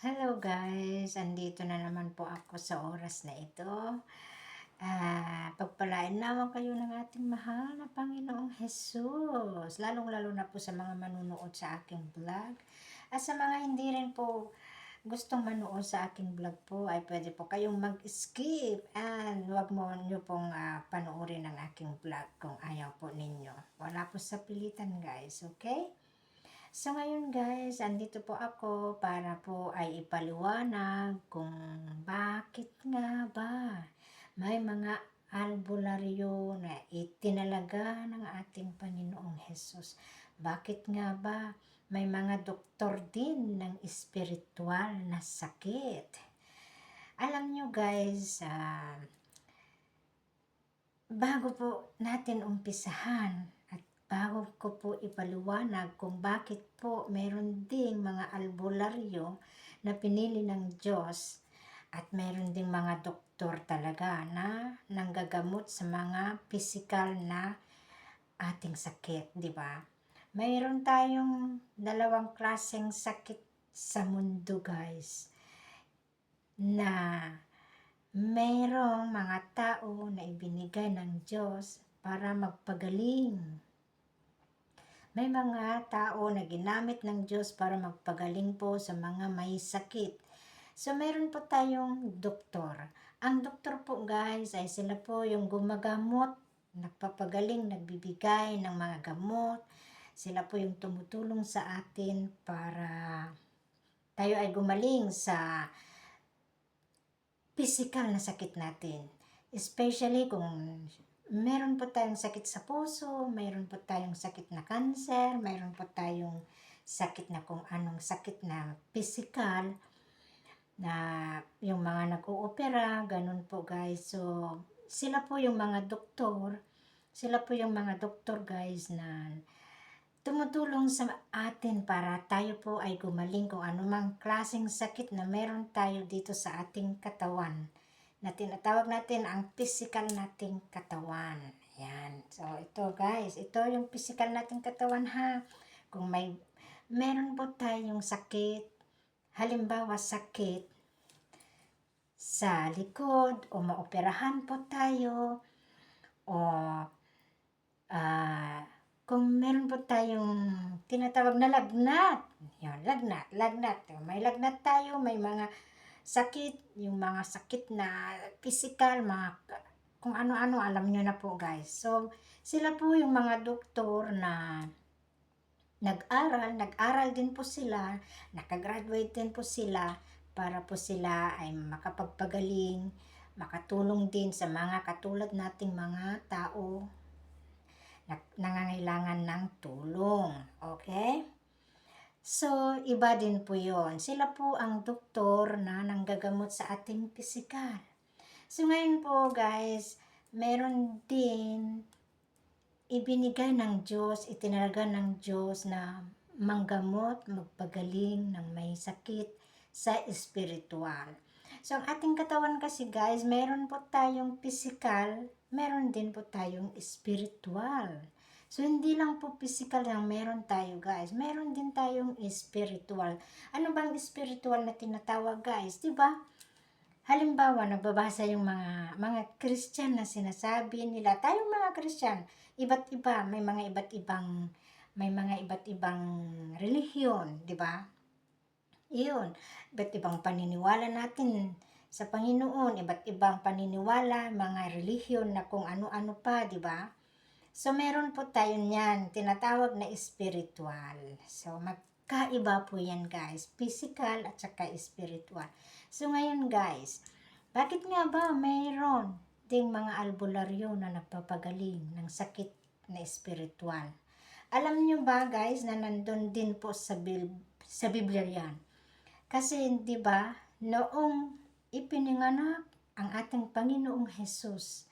Hello guys, andito na naman po ako sa oras na ito. Pagpalain naman kayo ng ating mahal na Panginoong Jesus, lalong-lalo na po sa mga manunood sa aking vlog. At sa mga hindi rin po gustong manood sa aking vlog po, ay pwede po kayong mag-skip and wag mo nyo pong panoorin ang aking vlog kung ayaw po ninyo. Wala po sa pilitan guys, okay? So ngayon guys, andito po ako para po ay ipaliwanag kung bakit nga ba may mga albularyo na itinalaga ng ating Panginoong Hesus. Bakit nga ba may mga doktor din ng espiritual na sakit? Alam nyo guys, bago po natin umpisahan at bago ko po ipaliwanag kung bakit po meron ding mga albularyo na pinili ng Diyos at meron ding mga doktor talaga na nanggagamot sa mga physical na ating sakit, di ba? Mayroon tayong dalawang klaseng sakit sa mundo guys, na mayroong mga tao na ibinigay ng Diyos para magpagaling. May mga tao na ginamit ng Diyos para magpagaling po sa mga may sakit. So, meron po tayong doktor. Ang doktor po guys ay sila po yung gumagamot, nagpapagaling, nagbibigay ng mga gamot. Sila po yung tumutulong sa atin para tayo ay gumaling sa physical na sakit natin. Especially kung meron po tayong sakit sa puso, meron po tayong sakit na cancer, meron po tayong sakit na kung anong sakit na physical, na yung mga nag-oopera, ganun po guys. So, sila po yung mga doktor guys na tumutulong sa atin para tayo po ay gumaling kung anumang klaseng sakit na meron tayo dito sa ating katawan, na tinatawag natin ang physical nating katawan. Ayan. So, ito guys, ito yung physical nating katawan ha. Kung meron po tayong sakit, halimbawa sakit sa likod, o maoperahan po tayo, o kung meron po tayong tinatawag na lagnat, yun, lagnat. May lagnat tayo, may mga sakit, yung mga sakit na physical, mga kung ano-ano, alam nyo na po guys. So, sila po yung mga doktor na nag-aral din po sila, nakagraduate din po sila, para po sila ay makapagpagaling, makatulong din sa mga katulad nating mga tao na nangangailangan ng tulong. Okay? So, iba din po yon. Sila po ang doktor na nanggagamot sa ating pisikal. So, ngayon po guys, meron din ibinigay ng Diyos, itinalaga ng Diyos na manggamot, magpagaling ng may sakit sa espiritual. So, ang ating katawan kasi guys, meron po tayong physical, meron din po tayong spiritual. So, hindi lang po physical lang meron tayo guys, meron din tayong spiritual. Ano bang spiritual na tinatawag guys? Diba? Halimbawa, nagbabasa yung mga Christian na sinasabi nila, tayong mga Christian, iba't iba, may mga iba't ibang relihiyon, di ba? Iyon, iba't ibang paniniwala natin sa Panginoon, iba't ibang paniniwala, mga relihiyon na kung ano-ano pa, di ba? So, meron po tayo niyan, tinatawag na spiritual. So, magkaiba po yan guys, physical at saka spiritual. So, ngayon guys, bakit nga ba mayroon ding mga albularyo na nagpapagaling ng sakit na spiritual? Alam nyo ba guys na nandun din po sa Biblia yan? Kasi di ba, noong ipinanganak ang ating Panginoong Hesus,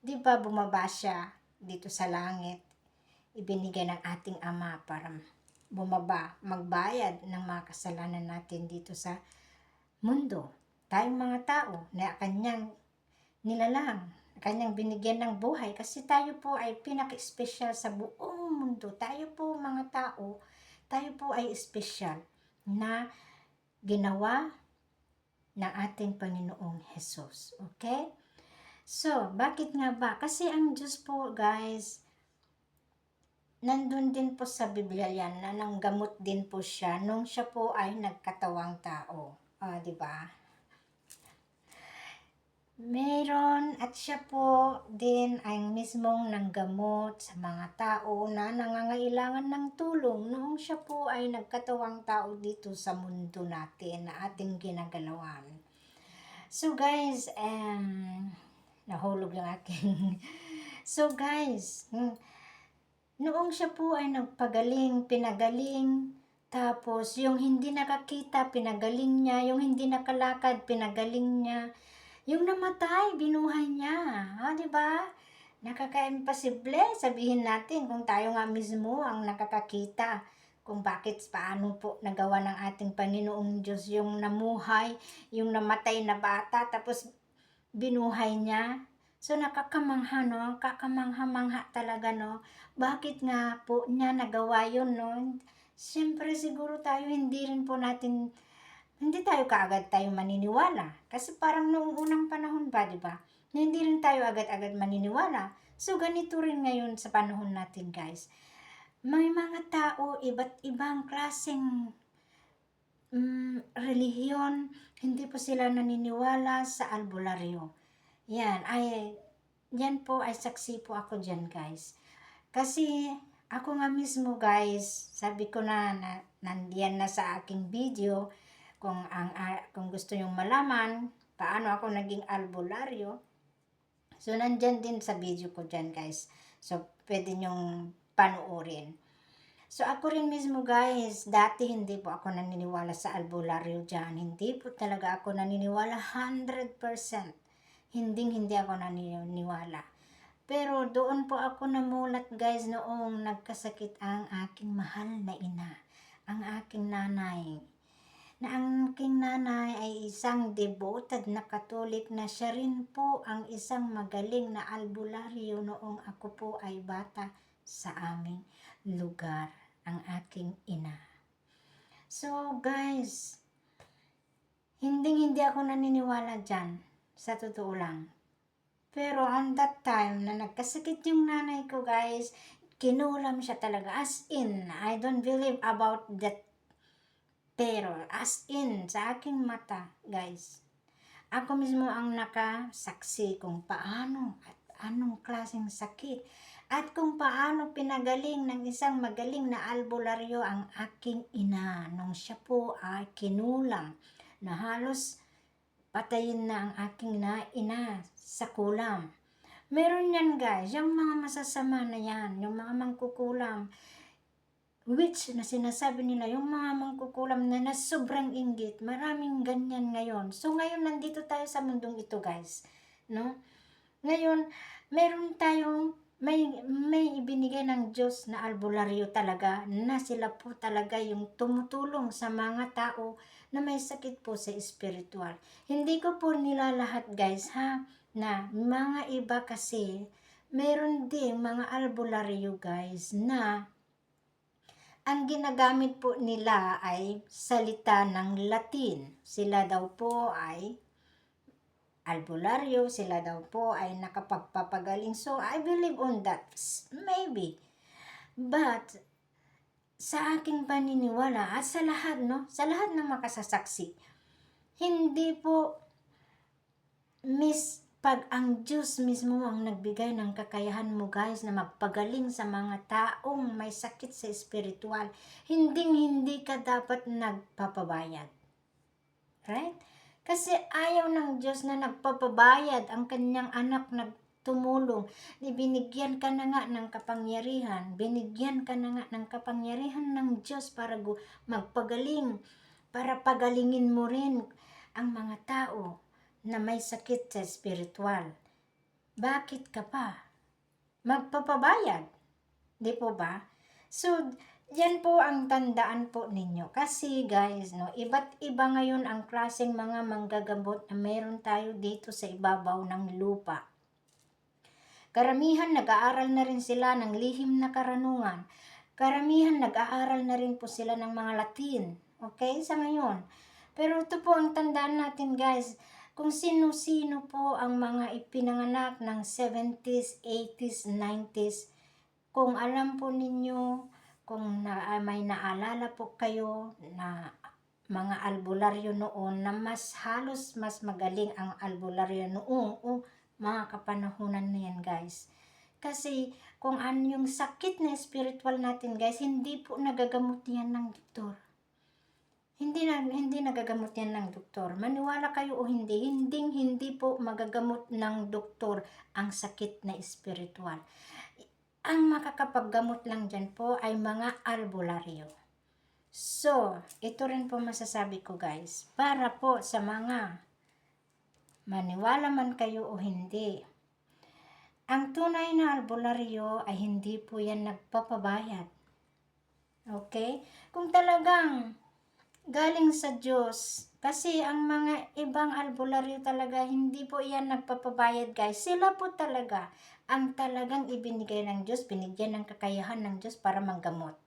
di ba bumaba siya dito sa langit, ibinigay ng ating Ama para bumaba, magbayad ng mga kasalanan natin dito sa mundo. Tayong mga tao na kanyang nilalang, kanyang binigyan ng buhay, kasi tayo po ay pinaka-special sa buong mundo. Tayo po mga tao, tayo po ay special na ginawa ng ating Panginoong Jesus. Okay? So, bakit nga ba? Kasi ang Diyos po, guys, nandun din po sa Biblia yan na nanggamot din po siya nung siya po ay nagkatawang tao. Di ba? Meron at siya po din ay mismong nanggamot sa mga tao na nangangailangan ng tulong noong siya po ay nagkatawang tao dito sa mundo natin na ating ginagalawan. So guys, nahulog yung aking so guys, noong siya po ay nagpagaling, pinagaling, tapos yung hindi nakakita, pinagaling niya, yung hindi nakalakad, pinagaling niya, yung namatay, binuhay niya. Di ba? Nakaka-imposible sabihin natin kung tayo nga mismo ang nakakakita kung bakit, paano po nagawa ng ating Panginoong Diyos yung namuhay, yung namatay na bata, tapos binuhay niya. So nakakamangha, no? Kakamangha-mangha talaga, no? Bakit nga po niya nagawa yun, no? Siyempre siguro tayo hindi tayo kaagad tayo maniniwala. Kasi parang noong unang panahon ba, di ba? Hindi rin tayo agad-agad maniniwala. So ganito rin ngayon sa panahon natin, guys. May mga tao, iba't ibang klaseng relihiyon, hindi po sila naniniwala sa albularyo. Yan po ay saksi po ako dyan, guys. Kasi ako nga mismo, guys, sabi ko na nandiyan na sa aking video, kung gusto nyong malaman paano ako naging albularyo, so nandyan din sa video ko dyan, guys. So pwede nyong panoorin. So ako rin mismo, guys, dati hindi po ako naniniwala sa albularyo dyan. Hindi po talaga ako naniniwala 100%. Hindi ako naniniwala. Pero doon po ako namulat, guys, noong nagkasakit ang aking mahal na ina, ang aking nanay. Na ang aking nanay ay isang devoted na Katolik na siya rin po ang isang magaling na albularyo noong ako po ay bata sa aming lugar, ang aking ina. So guys, hindi ako naniniwala dyan, sa totoo lang. Pero on that time na nagkasakit yung nanay ko, guys, kinulam siya talaga. As in, I don't believe about that. Pero as in, sa aking mata, guys, ako mismo ang nakasaksi kung paano at anong klaseng sakit at kung paano pinagaling ng isang magaling na albularyo ang aking ina nung siya po ay kinulam na halos patayin na ang aking ina sa kulam. Meron yan, guys, yung mga masasama na yan, yung mga mangkukulam, which na sinasabi nila, yung mga mangkukulam na sobrang inggit, maraming ganyan ngayon. So ngayon nandito tayo sa mundong ito, guys, no? Ngayon, meron tayong may ibinigay ng Diyos na albularyo talaga, na sila po talaga yung tumutulong sa mga tao na may sakit po sa spiritual. Hindi ko po nila lahat, guys, ha, na mga iba kasi meron ding mga albularyo, guys, na ang ginagamit po nila ay salita ng Latin. Sila daw po ay albularyo, sila daw po ay nakapagpapagaling. So, I believe on that. Maybe. But, sa aking paniniwala at sa lahat, no? Sa lahat ng makasasaksi, hindi po pag ang Diyos mismo ang nagbigay ng kakayahan mo, guys, na magpagaling sa mga taong may sakit sa spiritual, hindi ka dapat nagpapabayad. Right? Kasi ayaw ng Diyos na nagpapabayad ang kanyang anak na tumulong. Binigyan ka na nga ng kapangyarihan. Binigyan ka na nga ng kapangyarihan ng Diyos para magpagaling. Para pagalingin mo rin ang mga tao na may sakit sa spiritual. Bakit ka pa magpapabayad? Di po ba? So, yan po ang tandaan po ninyo. Kasi guys, no, iba't iba ngayon ang klaseng mga manggagamot na meron tayo dito sa ibabaw ng lupa. Karamihan nag-aaral na rin sila ng lihim na karunungan. Karamihan nag-aaral na rin po sila ng mga Latin. Okay? Sa ngayon, Pero ito po ang tandaan natin guys, kung sino-sino po ang mga ipinanganak ng 70s, 80s, 90s, kung alam po ninyo, kung may naalala po kayo na mga albularyo noon na halos mas magaling ang albularyo noong mga kapanahunan na yan guys. Kasi kung ano yung sakit na spiritual natin guys, hindi po nagagamot yan ng doktor. Hindi nagagamot yan ng doktor. Maniwala kayo o hindi po magagamot ng doktor ang sakit na spiritual. Ang makakapaggamot lang dyan po ay mga albularyo. So, ito rin po masasabi ko guys, para po sa mga maniwala man kayo o hindi, ang tunay na albularyo ay hindi po yan nagpapabayad. Okay? Kung talagang galing sa Diyos, kasi ang mga ibang albularyo talaga, hindi po yan nagpapabayad guys. Sila po talaga ang talagang ibinigay ng Diyos, binigyan ng kakayahan ng Diyos para manggamot.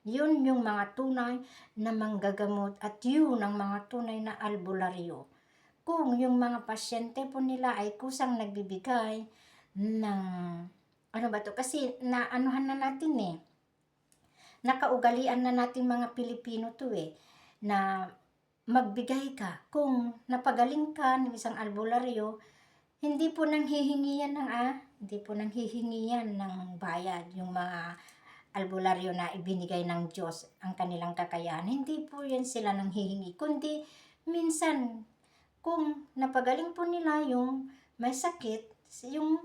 Yun yung mga tunay na manggagamot at yun ang mga tunay na albularyo. Kung yung mga pasyente po nila ay kusang nagbibigay ng, ano ba to? Kasi naanuhan na natin nakaugalian na natin mga Pilipino to na magbigay ka. Kung napagaling ka ng isang albularyo, hindi po nang hihingiyan ng bayad yung mga albularyo na ibinigay ng Diyos ang kanilang kakayahan. Hindi po yan sila nang hihingi, kundi minsan kung napagaling po nila yung may sakit, yung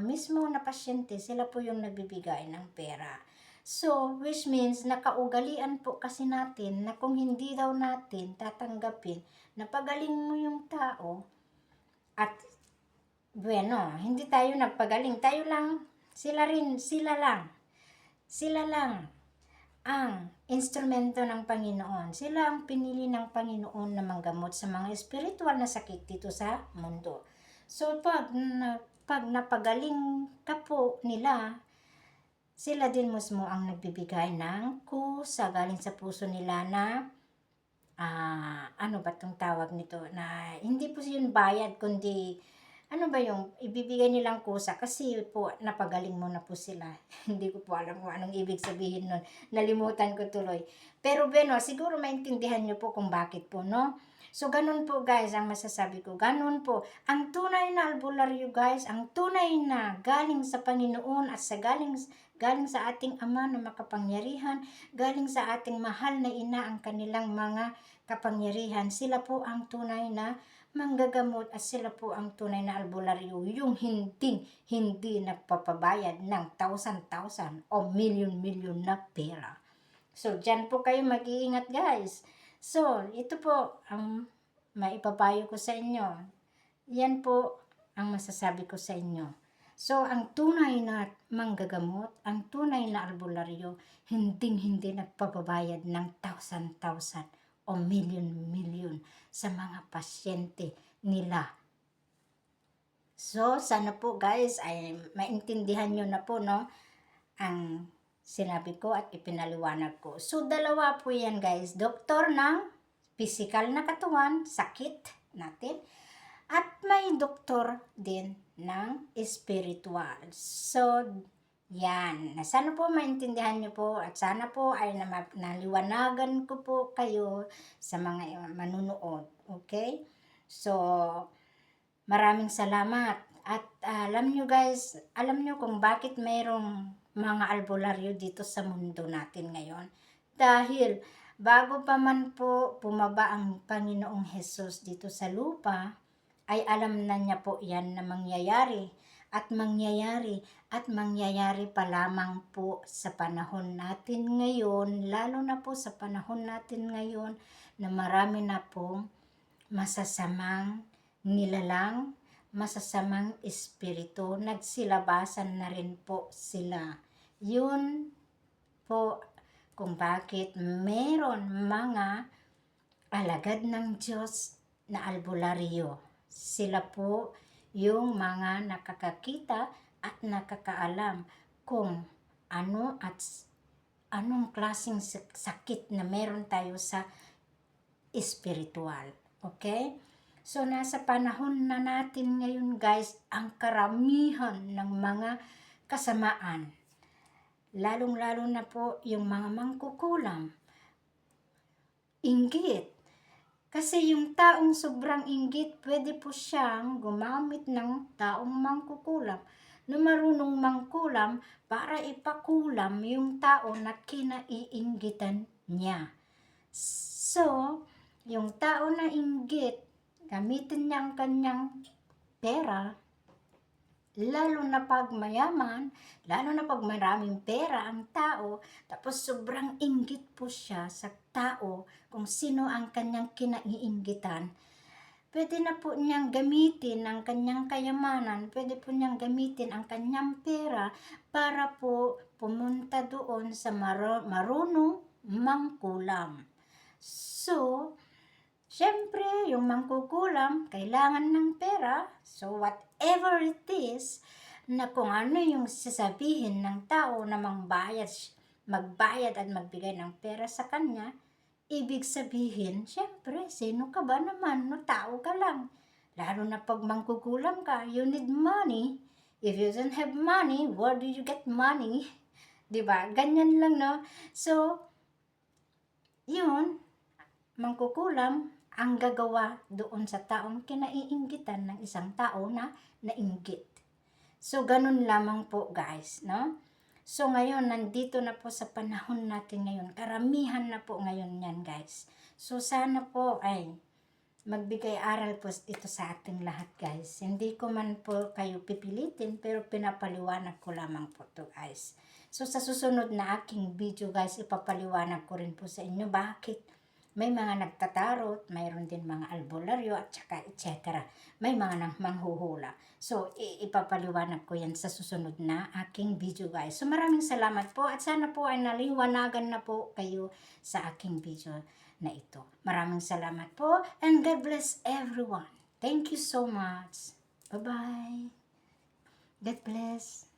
mismo na pasyente, sila po yung nagbibigay ng pera. So, which means nakaugalian po kasi natin na kung hindi daw natin tatanggapin, napagaling mo yung tao at bueno, hindi tayo nagpagaling, tayo lang, sila lang ang instrumento ng Panginoon. Sila ang pinili ng Panginoon na manggamot sa mga spiritual na sakit dito sa mundo. So, pag napagaling ka po nila, sila din mismo ang nagbibigay ng kusa galing sa puso nila na ano ba itong tawag nito, na hindi po yun bayad, kundi ano ba yung ibibigay nilang kusa, kasi po napagaling mo na po sila. Hindi ko po alam kung anong ibig sabihin nun, nalimutan ko tuloy. Pero siguro maintindihan nyo po kung bakit po, no? So, ganun po guys ang masasabi ko. Ganun po. Ang tunay na albularyo guys, ang tunay na galing sa Panginoon at galing sa ating Ama na makapangyarihan, galing sa ating mahal na ina ang kanilang mga kapangyarihan. Sila po ang tunay na manggagamot at sila po ang tunay na albularyo, yung hindi nagpapabayad ng thousand o million na pera. So, dyan po kayo mag-iingat guys. So, ito po ang maipapayo ko sa inyo. Yan po ang masasabi ko sa inyo. So, ang tunay na manggagamot, ang tunay na albularyo, hindi nagpapabayad ng thousand o million sa mga pasyente nila. So, sana po guys ay maintindihan nyo na po, no, ang sinabi ko at ipinaliwanag ko. So, dalawa po yan guys. Doktor ng physical na katawan, sakit natin, at may doktor din ng spiritual. So, yan. Sana po maintindihan nyo po at sana po ay naliwanagan ko po kayo sa mga manunood. Okay? So, maraming salamat. At alam nyo guys, alam nyo kung bakit mayroong mga albularyo dito sa mundo natin ngayon. Dahil bago pa man po bumaba ang Panginoong Hesus dito sa lupa, ay alam na niya po yan na mangyayari pa lamang po sa panahon natin ngayon, lalo na po sa panahon natin ngayon na marami na pong masasamang nilalang, masasamang espiritu, nagsilabasan na rin po sila. Yun po kung bakit meron mga alagad ng Diyos na albularyo. Sila po yung mga nakakakita at nakakaalam kung ano at anong klaseng sakit na meron tayo sa espiritual. Okay? So, nasa panahon na natin ngayon guys, ang karamihan ng mga kasamaan, lalong-lalo na po yung mga mangkukulam, inggit. Kasi yung taong sobrang inggit, pwede po siyang gumamit ng taong mangkukulam na marunong mangkulam para ipakulam yung tao na kinaiinggitan niya. So, yung tao na inggit, gamitin niya ang kanyang pera, lalo na pag mayaman, lalo na pag maraming pera ang tao, tapos sobrang inggit po siya sa tao kung sino ang kanyang kinaiinggitan. Pwede na po niyang gamitin ang kanyang kayamanan, pwede po niyang gamitin ang kanyang pera para po pumunta doon sa marunong mangkulam. So, syempre, yung mangkukulam, kailangan ng pera. So, whatever it is, na kung ano yung sasabihin ng tao na magbayad at magbigay ng pera sa kanya, ibig sabihin, syempre, sino ka ba naman? No, tao ka lang. Lalo na pag mangkukulam ka, you need money. If you don't have money, where do you get money? Diba? Ganyan lang, no? So, yun, mangkukulam ang gagawa doon sa taong kinaiinggitan ng isang tao na nainggit. So, ganun lamang po guys, no? So, ngayon, nandito na po sa panahon natin ngayon. Karamihan na po ngayon yan guys. So, sana po ay magbigay aral po ito sa ating lahat guys. Hindi ko man po kayo pipilitin, pero pinapaliwanag ko lamang po to guys. So, sa susunod na aking video guys, ipapaliwanag ko rin po sa inyo bakit may mga nagtatarot, mayroon din mga albularyo at saka etc. May mga manghuhula. So, ipapaliwanag ko yan sa susunod na aking video guys. So, maraming salamat po at sana po ay naliwanagan na po kayo sa aking video na ito. Maraming salamat po and God bless everyone. Thank you so much. Bye-bye. God bless.